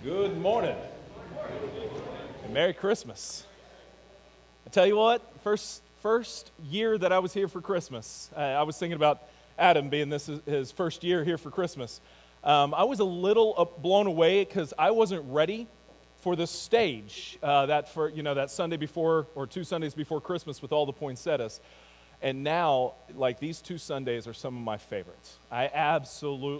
Good morning. And Merry Christmas. I tell you what, first year that I was here for Christmas, I was thinking about Adam being this is his first year here for Christmas. I was a little blown away because I wasn't ready for the stage that Sunday before or 2 Sundays before Christmas with all the poinsettias. And now, like, these 2 Sundays are some of my favorites. I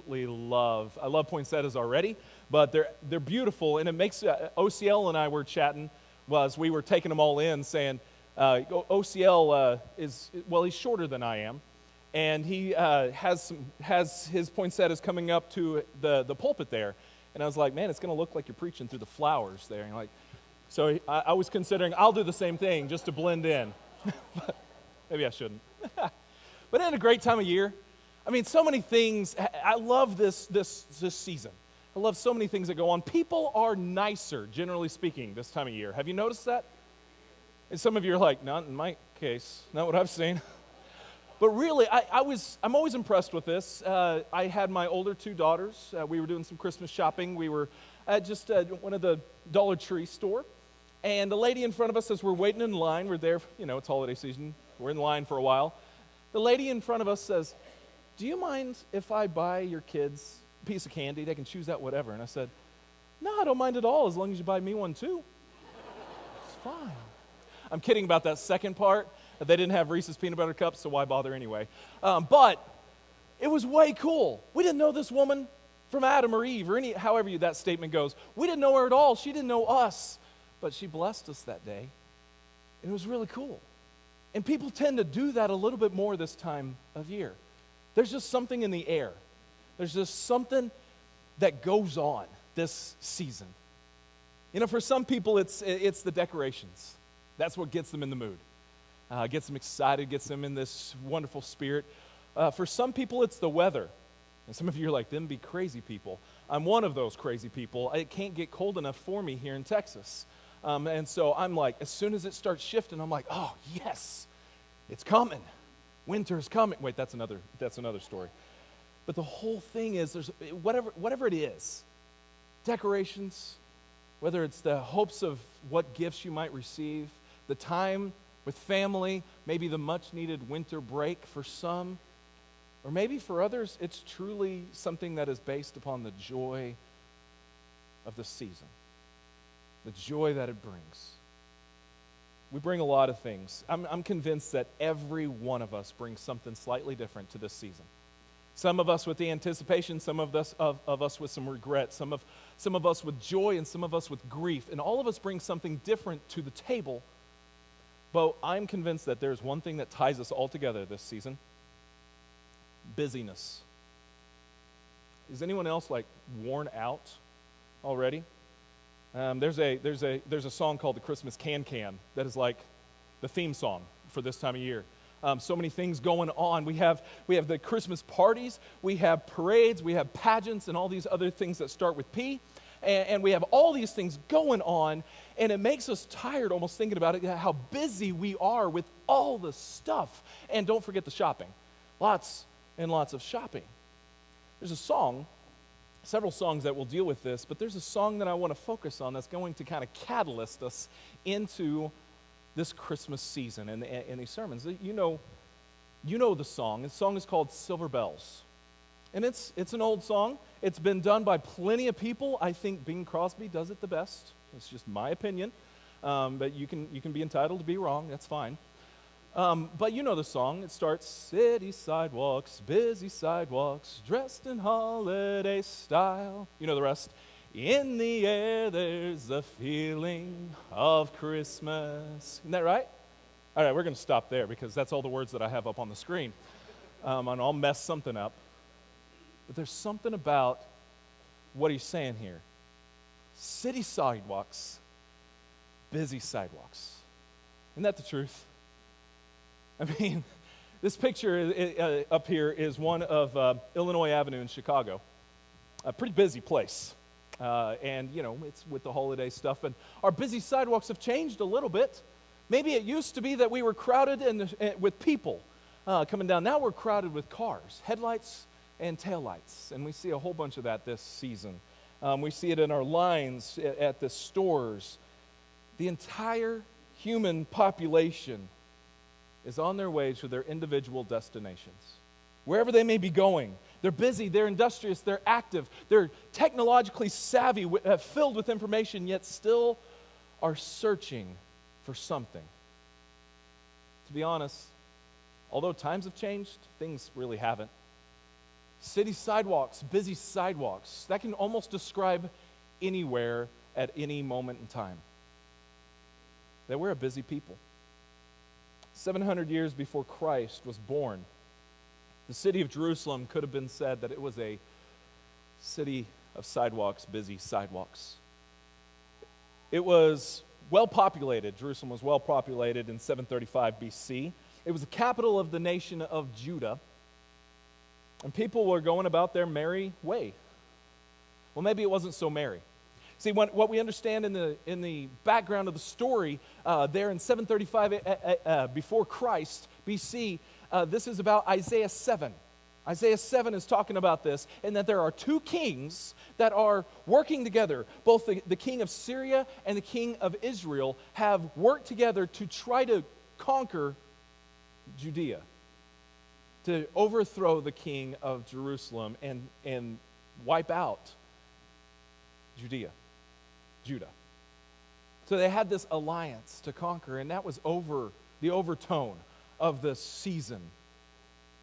love poinsettias already, but they're beautiful, and it makes, OCL and I were chatting, we were taking them all in, saying, OCL he's shorter than I am, and he has his poinsettias coming up to the pulpit there, and I was like, man, it's going to look like you're preaching through the flowers there, and so I was considering, I'll do the same thing just to blend in. Maybe I shouldn't. But in a great time of year. I mean, so many things. I love this season. I love so many things that go on. People are nicer, generally speaking, this time of year. Have you noticed that? And some of you are like, not in my case, not what I've seen. But really, I'm always impressed with this. I had my older 2 daughters. We were doing some Christmas shopping. We were at just one of the Dollar Tree store. And the lady in front of us, as we're waiting in line, we're there, it's holiday season. We're in line for a while. The lady in front of us says, do you mind if I buy your kids a piece of candy? They can choose that whatever. And I said, no, I don't mind at all as long as you buy me one too. It's fine. I'm kidding about that second part. They didn't have Reese's peanut butter cups, so why bother anyway? But it was way cool. We didn't know this woman from Adam or Eve or however that statement goes. We didn't know her at all. She didn't know us. But she blessed us that day. And it was really cool. And people tend to do that a little bit more this time of year. There's just something in the air. There's just something that goes on this season. For some people, it's the decorations. That's what gets them in the mood. Gets them excited, gets them in this wonderful spirit. For some people, it's the weather. And some of you are like, them be crazy people. I'm one of those crazy people. It can't get cold enough for me here in Texas. And so I'm like, as soon as it starts shifting, I'm like, oh, yes, it's coming. Winter's coming. Wait, that's another story. But the whole thing is, there's whatever it is, decorations, whether it's the hopes of what gifts you might receive, the time with family, maybe the much-needed winter break for some, or maybe for others, it's truly something that is based upon the joy of the season. The joy that it brings. We bring a lot of things. I'm convinced that every one of us brings something slightly different to this season. Some of us with the anticipation, some of us with some regret, some of us with joy, and some of us with grief. And all of us bring something different to the table. But I'm convinced that there's one thing that ties us all together this season. Busyness. Is anyone else worn out already? There's a song called the Christmas Can that is like the theme song for this time of year. So many things going on. We have the Christmas parties, we have parades, we have pageants, and all these other things that start with P. And we have all these things going on, and it makes us tired almost thinking about it, how busy we are with all the stuff. And don't forget the shopping. Lots and lots of shopping. There's a song, several songs that will deal with this, but there's a song that I want to focus on that's going to kind of catalyst us into this Christmas season and these sermons. You know the song. The song is called Silver Bells. And it's an old song. It's been done by plenty of people. I think Bing Crosby does it the best. It's just my opinion. But you can be entitled to be wrong. That's fine. But you know the song. It starts, city sidewalks, busy sidewalks, dressed in holiday style. You know the rest. In the air there's a feeling of Christmas. Isn't that right? All right, we're going to stop there because that's all the words that I have up on the screen. And I'll mess something up. But there's something about what he's saying here. City sidewalks, busy sidewalks. Isn't that the truth? I mean, this picture up here is one of Illinois Avenue in Chicago. A pretty busy place. And, it's with the holiday stuff. And our busy sidewalks have changed a little bit. Maybe it used to be that we were crowded with people coming down. Now we're crowded with cars, headlights and taillights. And we see a whole bunch of that this season We see it in our lines at the stores. The entire human population is on their way to their individual destinations. Wherever they may be going, they're busy, they're industrious, they're active, they're technologically savvy, filled with information, yet still are searching for something. To be honest, although times have changed, things really haven't. City sidewalks, busy sidewalks, that can almost describe anywhere at any moment in time. That we're a busy people. 700 years before Christ was born, the city of Jerusalem could have been said that it was a city of sidewalks, busy sidewalks. It was well populated. Jerusalem was well populated in 735 BC. It was the capital of the nation of Judah. And people were going about their merry way. Well, maybe it wasn't so merry. See, what we understand in the background of the story there in 735 before Christ, BC, this is about Isaiah 7. Isaiah 7 is talking about this, and that there are two kings that are working together. Both the king of Syria and the king of Israel have worked together to try to conquer Judea, to overthrow the king of Jerusalem and wipe out Judah. So they had this alliance to conquer, and that was over the overtone of the season.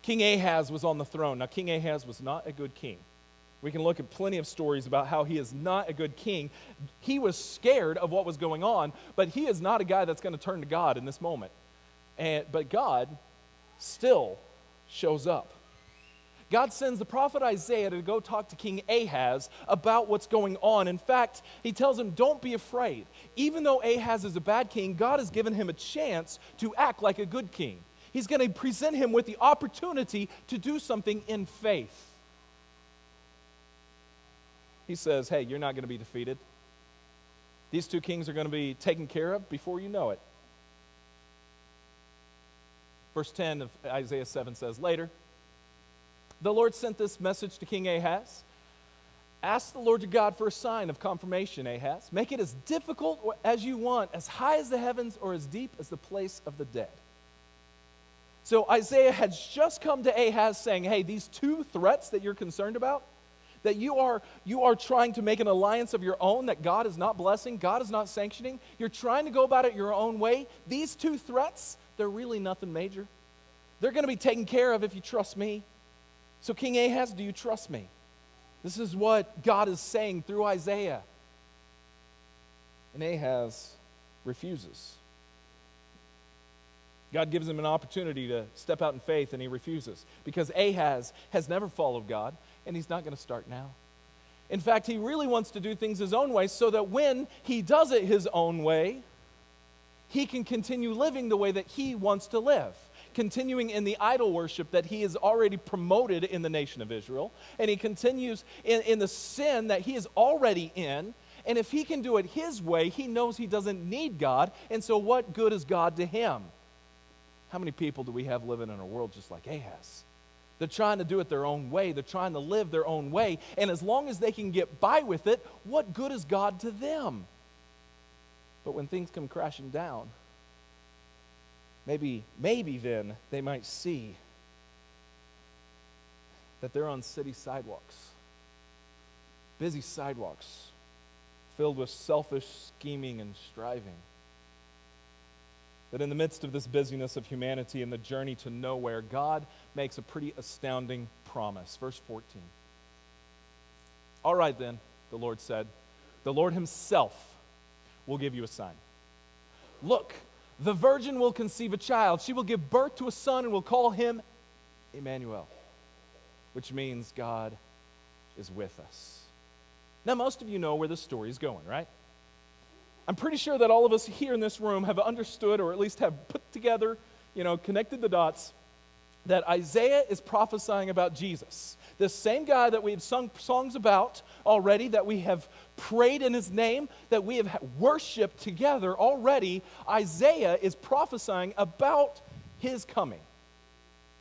King Ahaz was on the throne. Now, King Ahaz was not a good king. We can look at plenty of stories about how he is not a good king. He was scared of what was going on, but he is not a guy that's going to turn to God in this moment. But God still shows up. God sends the prophet Isaiah to go talk to King Ahaz about what's going on. In fact, he tells him, don't be afraid. Even though Ahaz is a bad king, God has given him a chance to act like a good king. He's going to present him with the opportunity to do something in faith. He says, hey, you're not going to be defeated. These two kings are going to be taken care of before you know it. Verse 10 of Isaiah 7 says, later, the Lord sent this message to King Ahaz. Ask the Lord your God for a sign of confirmation, Ahaz. Make it as difficult as you want, as high as the heavens or as deep as the place of the dead. So Isaiah had just come to Ahaz saying, hey, these two threats that you're concerned about, that you are trying to make an alliance of your own that God is not blessing, God is not sanctioning, you're trying to go about it your own way. These two threats, they're really nothing major. They're going to be taken care of if you trust me. So King Ahaz, do you trust me? This is what God is saying through Isaiah. And Ahaz refuses. God gives him an opportunity to step out in faith, and he refuses. Because Ahaz has never followed God, and he's not going to start now. In fact, he really wants to do things his own way so that when he does it his own way, he can continue living the way that he wants to live, continuing in the idol worship that he has already promoted in the nation of Israel, and he continues in the sin that he is already in, and if he can do it his way, he knows he doesn't need God, and so what good is God to him? How many people do we have living in a world just like Ahaz? They're trying to do it their own way, they're trying to live their own way, and as long as they can get by with it, what good is God to them? But when things come crashing down, maybe then they might see that they're on city sidewalks, busy sidewalks, filled with selfish scheming and striving. That in the midst of this busyness of humanity and the journey to nowhere, God makes a pretty astounding promise. Verse 14. All right then, the Lord said, the Lord himself will give you a sign. Look, the virgin will conceive a child. She will give birth to a son and will call him Emmanuel, which means God is with us. Now, most of you know where this story is going, right? I'm pretty sure that all of us here in this room have understood, or at least have put together, connected the dots, that Isaiah is prophesying about Jesus. This same guy that we've sung songs about already, that we have prayed in his name, that we have worshiped together already, Isaiah is prophesying about his coming.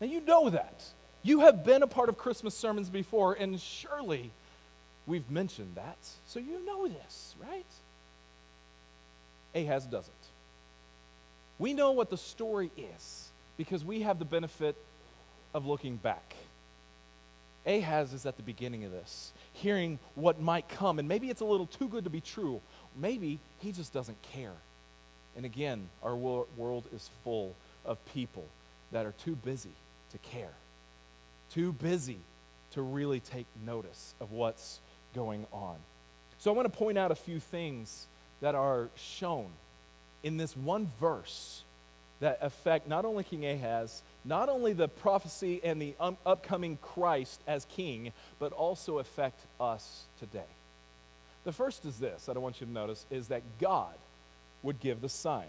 Now you know that. You have been a part of Christmas sermons before, and surely We've mentioned that, so you know this, right? Ahaz doesn't. We know what the story is because we have the benefit of looking back. Ahaz is at the beginning of this, hearing what might come, and maybe it's a little too good to be true. Maybe he just doesn't care. And again, our world is full of people that are too busy to care, too busy to really take notice of what's going on. So I want to point out a few things that are shown in this one verse that affect not only King Ahaz, not only the prophecy and the upcoming Christ as king, but also affect us today. The first is this, that I want you to notice, is that God would give the sign.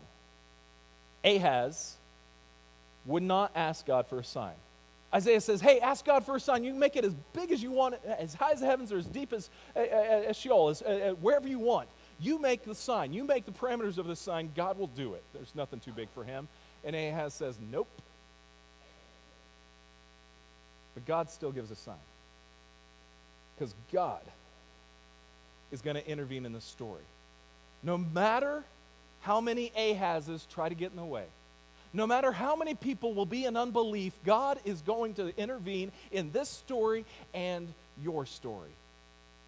Ahaz would not ask God for a sign. Isaiah says, hey, ask God for a sign. You can make it as big as you want, as high as the heavens or as deep as Sheol, wherever you want. You make the sign. You make the parameters of the sign. God will do it. There's nothing too big for him. And Ahaz says, nope. But God still gives a sign. Because God is going to intervene in the story. No matter how many Ahazes try to get in the way, no matter how many people will be in unbelief, God is going to intervene in this story and your story.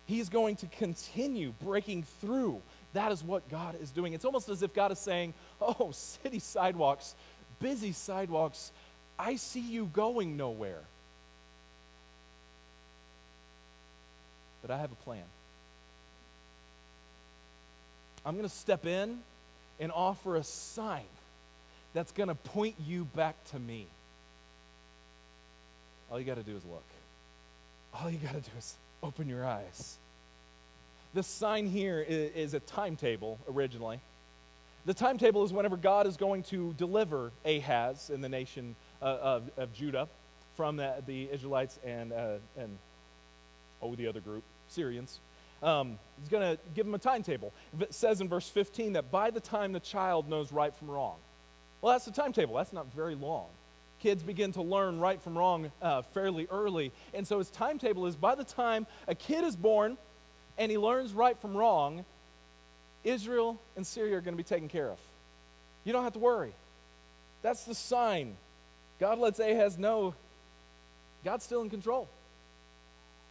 He's going to continue breaking through. That is what God is doing. It's almost as if God is saying, oh, city sidewalks, busy sidewalks, I see you going nowhere. But I have a plan. I'm going to step in and offer a sign that's going to point you back to me. All you got to do is look. All you got to do is open your eyes. This sign here is a timetable originally. The timetable is whenever God is going to deliver Ahaz and the nation of Judah from the Israelites and the other group, Syrians. He's going to give them a timetable. It says in verse 15 that by the time the child knows right from wrong. Well, that's the timetable. That's not very long. Kids begin to learn right from wrong fairly early. And so his timetable is by the time a kid is born and he learns right from wrong, Israel and Syria are going to be taken care of. You don't have to worry. That's the sign. God lets Ahaz know God's still in control.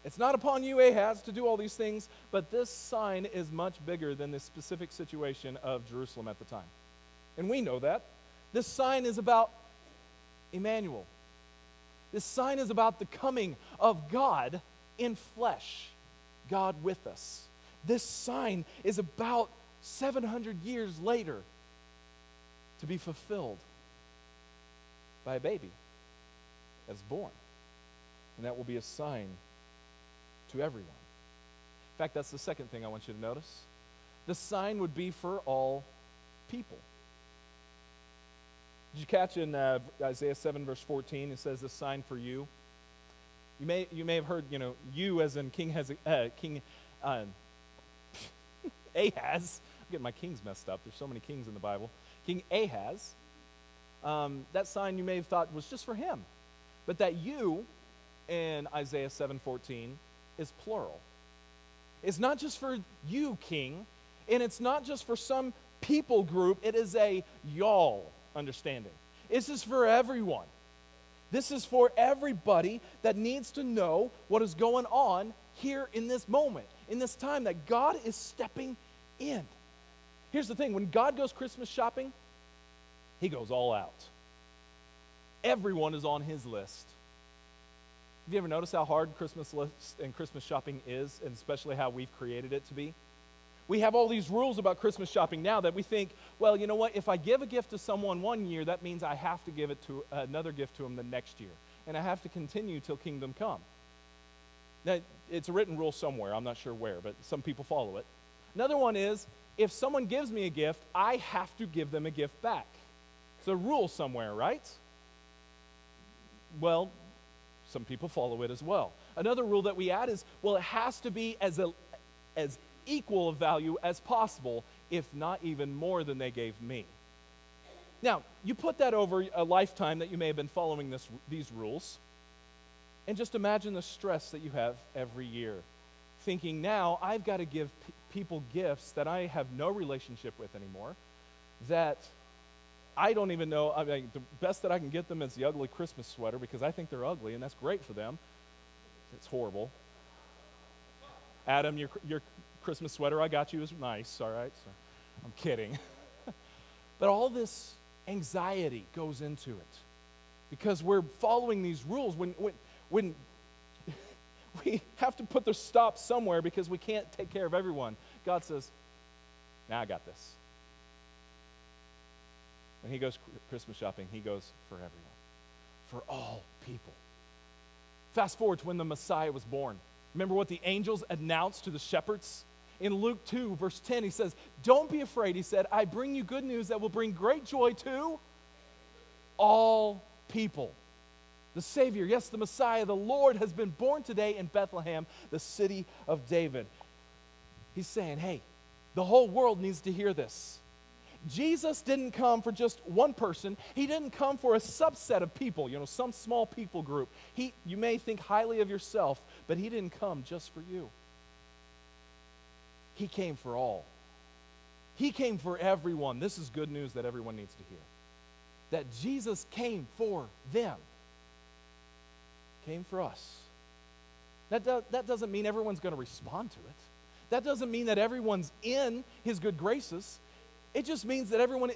It's not upon you, Ahaz, to do all these things, but this sign is much bigger than the specific situation of Jerusalem at the time. And we know that. This sign is about Emmanuel. This sign is about the coming of God in flesh, God with us. This sign is about 700 years later to be fulfilled by a baby that's born. And that will be a sign to everyone. In fact, that's the second thing I want you to notice. The sign would be for all people. Did you catch in Isaiah 7 verse 14, it says, "A sign for you"? You may have heard, you as in King Ahaz. I'm getting my kings messed up. There's so many kings in the Bible. King Ahaz. That sign you may have thought was just for him, but that you in Isaiah 7:14 is plural. It's not just for you, king, and it's not just for some people group. It is a y'all understanding. This is for everyone. This is for everybody that needs to know what is going on here in this moment, in this time that God is stepping in. Here's the thing, when God goes Christmas shopping, he goes all out. Everyone is on his list. Have you ever noticed how hard Christmas lists and Christmas shopping is, and especially how we've created it to be? We have all these rules about Christmas shopping now that we think, well, you know what, if I give a gift to someone one year, that means I have to give it to another gift to them the next year. And I have to continue till kingdom come. Now, it's a written rule somewhere, I'm not sure where, but some people follow it. Another one is, if someone gives me a gift, I have to give them a gift back. It's a rule somewhere, right? Well, some people follow it as well. Another rule that we add is, well, it has to be as equal of value as possible, if not even more than they gave me. Now, you put that over a lifetime that you may have been following these rules, and just imagine the stress that you have every year thinking now I've got to give people gifts that I have no relationship with anymore, that I don't even know. I mean, the best that I can get them is the ugly Christmas sweater because I think they're ugly, and that's great for them. It's horrible. Adam, your Christmas sweater I got you is nice, all right? So I'm kidding. But all this anxiety goes into it because we're following these rules when we have to put the stop somewhere because we can't take care of everyone. God says, "Now I got this." When he goes Christmas shopping, he goes for everyone, for all people. Fast forward to when the Messiah was born. Remember what the angels announced to the shepherds? In Luke 2, verse 10, he says, "Don't be afraid," he said, "I bring you good news that will bring great joy to all people." The Savior, yes, the Messiah, the Lord, has been born today in Bethlehem, the city of David. He's saying, hey, the whole world needs to hear this. Jesus didn't come for just one person. He didn't come for a subset of people, some small people group. You may think highly of yourself, but he didn't come just for you. He came for all. He came for everyone. This is good news that everyone needs to hear. That Jesus came for them. Came for us. That doesn't mean everyone's going to respond to it. That doesn't mean that everyone's in his good graces. It just means that everyone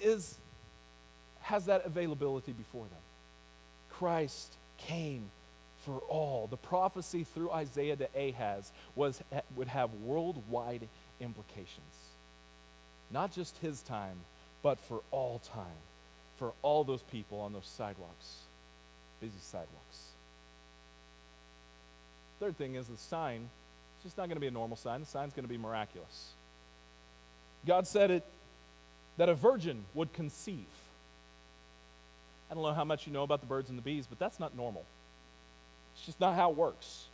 has that availability before them. Christ came for all. The prophecy through Isaiah to Ahaz would have worldwide implications. Not just his time, but for all time. For all those people on those sidewalks. Busy sidewalks. Third thing is the sign. It's just not going to be a normal sign. The sign's going to be miraculous. God said it that a virgin would conceive. I don't know how much you know about the birds and the bees, but that's not normal. It's just not how it works.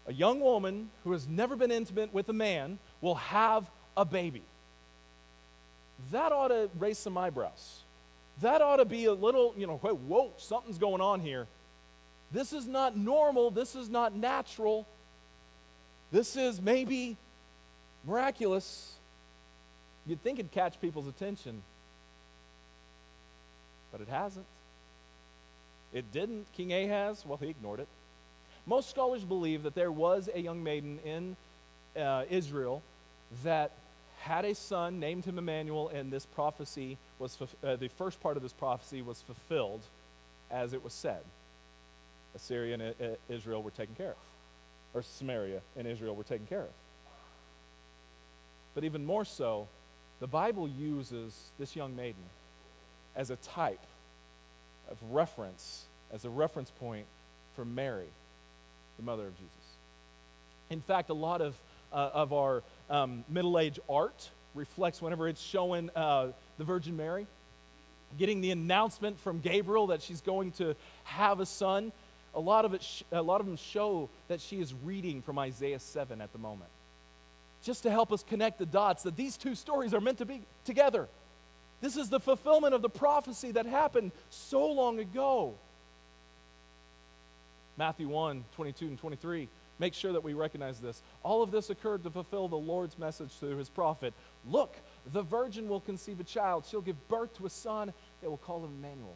A young woman who has never been intimate with a man will have a baby. That ought to raise some eyebrows. That ought to be a little, whoa, something's going on here. This is not normal. This is not natural. This is maybe miraculous. You'd think it'd catch people's attention, but it hasn't. It didn't. King Ahaz, well, he ignored it. Most scholars believe that there was a young maiden in Israel that had a son, named him Emmanuel, and this prophecy was the first part of this prophecy was fulfilled as it was said. Assyria and Israel were taken care of, or Samaria and Israel were taken care of. But even more so, the Bible uses this young maiden as a type of reference, as a reference point for Mary, the mother of Jesus. In fact, a lot of our Middle Age art reflects whenever it's showing the Virgin Mary, getting the announcement from Gabriel that she's going to have a son. A lot of them show that she is reading from Isaiah 7 at the moment, just to help us connect the dots that these two stories are meant to be together. This is the fulfillment of the prophecy that happened so long ago. Matthew 1, 22 and 23. Make sure that we recognize this. All of this occurred to fulfill the Lord's message through his prophet. Look, the virgin will conceive a child. She'll give birth to a son. They will call him Emmanuel,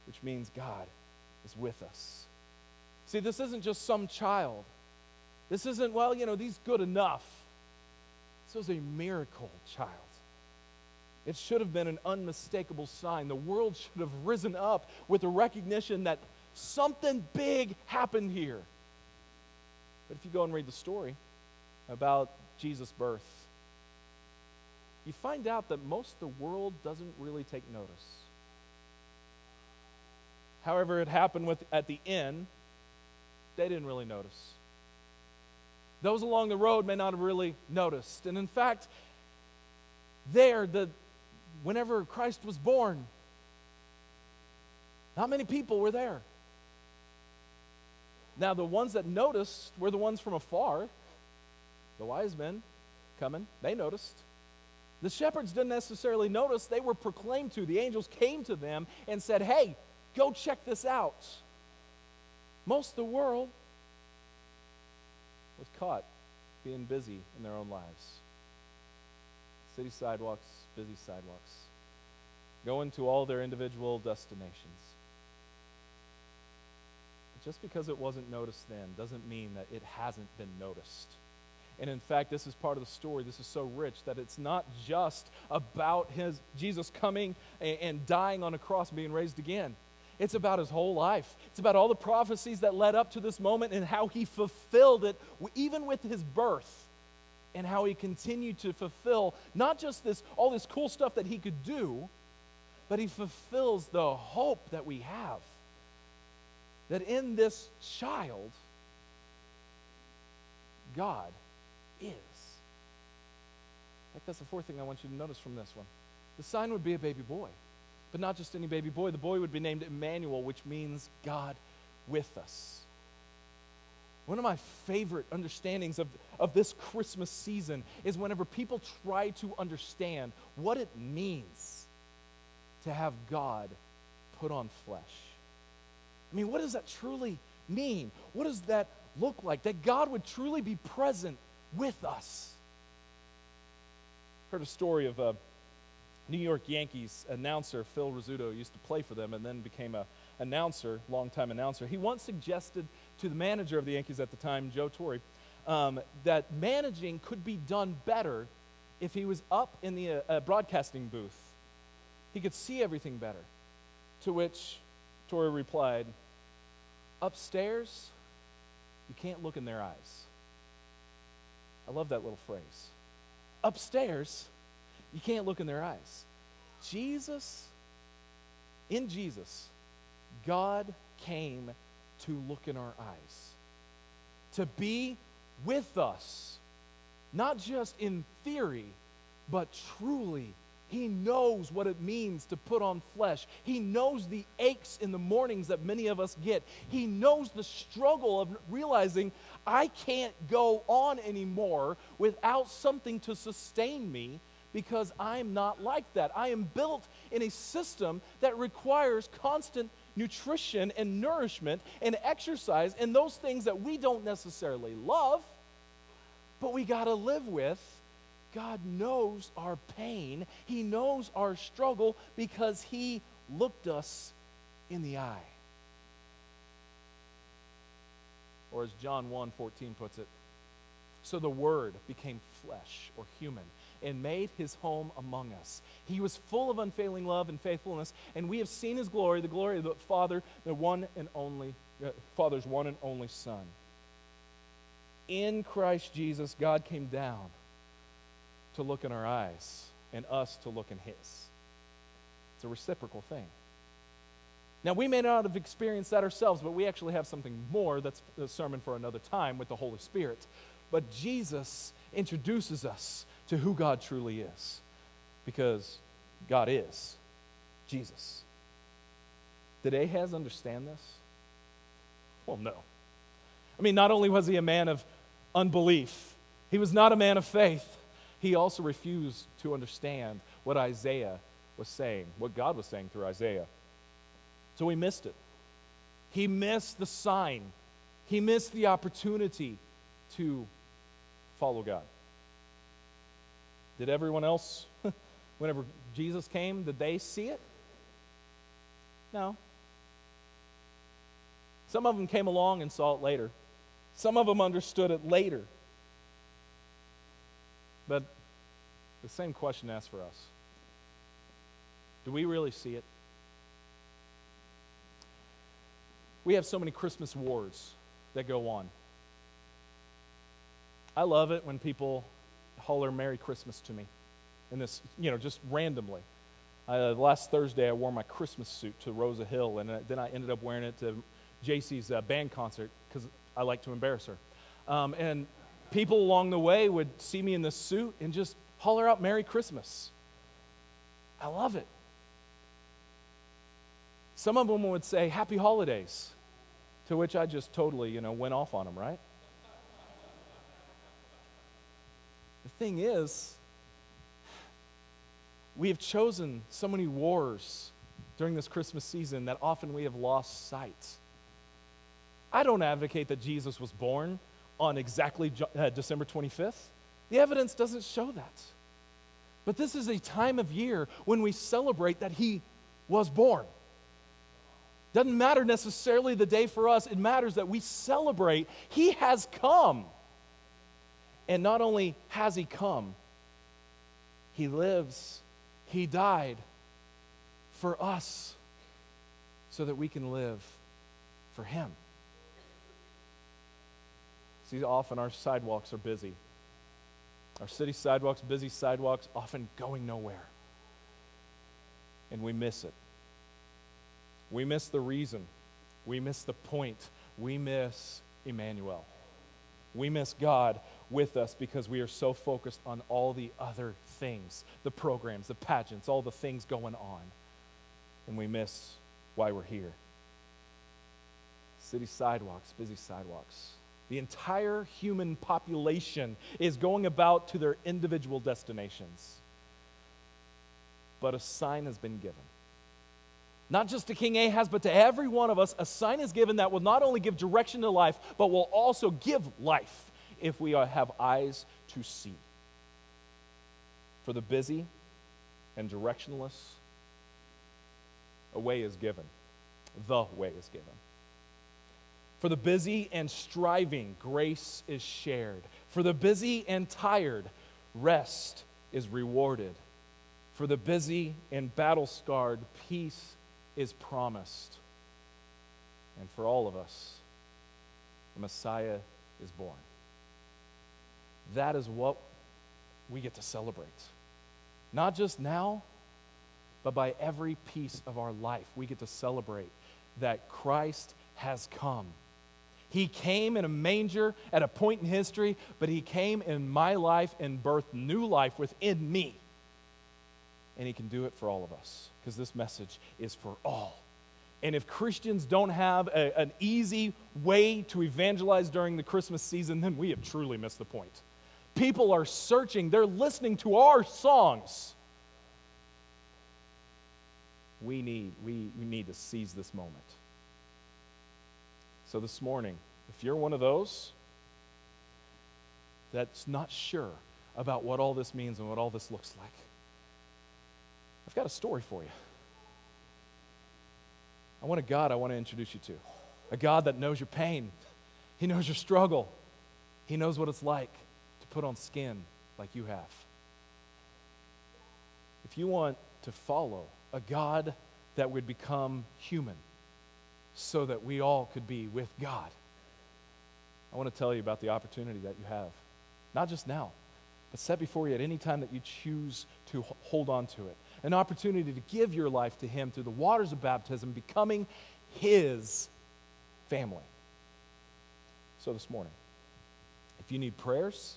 which means God is with us. See, this isn't just some child. This isn't, he's good enough. This was a miracle child. It should have been an unmistakable sign. The world should have risen up with a recognition that something big happened here. But if you go and read the story about Jesus' birth, you find out that most of the world doesn't really take notice. However, it happened at the inn, they didn't really notice. Those along the road may not have really noticed. And in fact, whenever Christ was born, not many people were there. Now, the ones that noticed were the ones from afar. The wise men coming, they noticed. The shepherds didn't necessarily notice. They were proclaimed to. The angels came to them and said, hey, go check this out. Most of the world was caught being busy in their own lives. City sidewalks, busy sidewalks, going to all their individual destinations. But just because it wasn't noticed then doesn't mean that it hasn't been noticed. And in fact, this is part of the story. This is so rich that it's not just about Jesus coming and dying on a cross and being raised again. It's about his whole life. It's about all the prophecies that led up to this moment and how he fulfilled it, even with his birth, and how he continued to fulfill not just all this cool stuff that he could do, but he fulfills the hope that we have. That in this child, God is. Like, that's the fourth thing I want you to notice from this one. The sign would be a baby boy, but not just any baby boy. The boy would be named Emmanuel, which means God with us. One of my favorite understandings of this Christmas season is whenever people try to understand what it means to have God put on flesh. I mean, what does that truly mean? What does that look like? That God would truly be present with us. Heard a story of a New York Yankees announcer, Phil Rizzuto, used to play for them and then became a announcer, longtime announcer. He once suggested to the manager of the Yankees at the time, Joe Torre, that managing could be done better if he was up in the broadcasting booth. He could see everything better. To which Torre replied, "Upstairs, you can't look in their eyes." I love that little phrase. Upstairs, you can't look in their eyes. In Jesus, God came to look in our eyes, to be with us, not just in theory, but truly. He knows what it means to put on flesh. He knows the aches in the mornings that many of us get. He knows the struggle of realizing I can't go on anymore without something to sustain me, because I'm not like that. I am built in a system that requires constant nutrition and nourishment and exercise and those things that we don't necessarily love, but we got to live with. God knows our pain. He knows our struggle because he looked us in the eye. Or as John 1:14 puts it, so the Word became flesh or human and made his home among us. He was full of unfailing love and faithfulness, and we have seen his glory, the glory of the Father, Father's one and only Son. In Christ Jesus, God came down to look in our eyes and us to look in his. It's a reciprocal thing. Now, we may not have experienced that ourselves, but we actually have something more. That's a sermon for another time with the Holy Spirit. But Jesus introduces us to who God truly is, because God is Jesus. Did Ahaz understand this? Well, no. I mean, not only was he a man of unbelief, he was not a man of faith. He also refused to understand what Isaiah was saying, what God was saying through Isaiah. So he missed it. He missed the sign. He missed the opportunity to follow God. Did everyone else, whenever Jesus came, did they see it? No. Some of them came along and saw it later. Some of them understood it later. But the same question asked for us. Do we really see it? We have so many Christmas wars that go on. I love it when people holler Merry Christmas to me. And this, just randomly. Last Thursday, I wore my Christmas suit to Rosa Hill, and then I ended up wearing it to JC's band concert because I like to embarrass her. And people along the way would see me in this suit and just holler out Merry Christmas. I love it. Some of them would say Happy Holidays, to which I just totally, went off on them, right? The thing is, we have chosen so many wars during this Christmas season that often we have lost sight. I don't advocate that Jesus was born on exactly December 25th? The evidence doesn't show that. But this is a time of year when we celebrate that he was born. Doesn't matter necessarily the day for us. It matters that we celebrate he has come. And not only has he come, he lives, he died for us so that we can live for him. See, often our sidewalks are busy. Our city sidewalks, busy sidewalks, often going nowhere. And we miss it. We miss the reason. We miss the point. We miss Emmanuel. We miss God with us because we are so focused on all the other things, the programs, the pageants, all the things going on. And we miss why we're here. City sidewalks, busy sidewalks. The entire human population is going about to their individual destinations. But a sign has been given. Not just to King Ahaz, but to every one of us, a sign is given that will not only give direction to life, but will also give life if we have eyes to see. For the busy and directionless, a way is given. The way is given. For the busy and striving, grace is shared. For the busy and tired, rest is rewarded. For the busy and battle-scarred, peace is promised. And for all of us, the Messiah is born. That is what we get to celebrate. Not just now, but by every piece of our life, we get to celebrate that Christ has come. He came in a manger at a point in history, but he came in my life and birthed new life within me. And he can do it for all of us, because this message is for all. And if Christians don't have an easy way to evangelize during the Christmas season, then we have truly missed the point. People are searching, they're listening to our songs. We need to seize this moment. So this morning, if you're one of those that's not sure about what all this means and what all this looks like, I've got a story for you. I want to introduce you to. A God that knows your pain. He knows your struggle. He knows what it's like to put on skin like you have. If you want to follow a God that would become human so that we all could be with God, I want to tell you about the opportunity that you have. Not just now, but set before you at any time that you choose to hold on to it. An opportunity to give your life to him through the waters of baptism, becoming his family. So this morning, if you need prayers,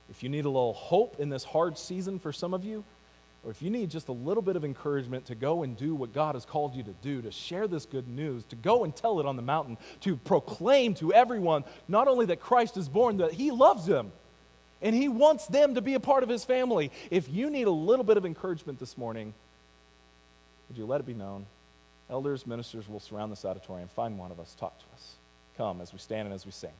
if you need a little hope in this hard season for some of you, or if you need just a little bit of encouragement to go and do what God has called you to do, to share this good news, to go and tell it on the mountain, to proclaim to everyone not only that Christ is born, that he loves them, and he wants them to be a part of his family. If you need a little bit of encouragement this morning, would you let it be known? Elders, ministers will surround this auditorium. Find one of us, talk to us. Come as we stand and as we sing.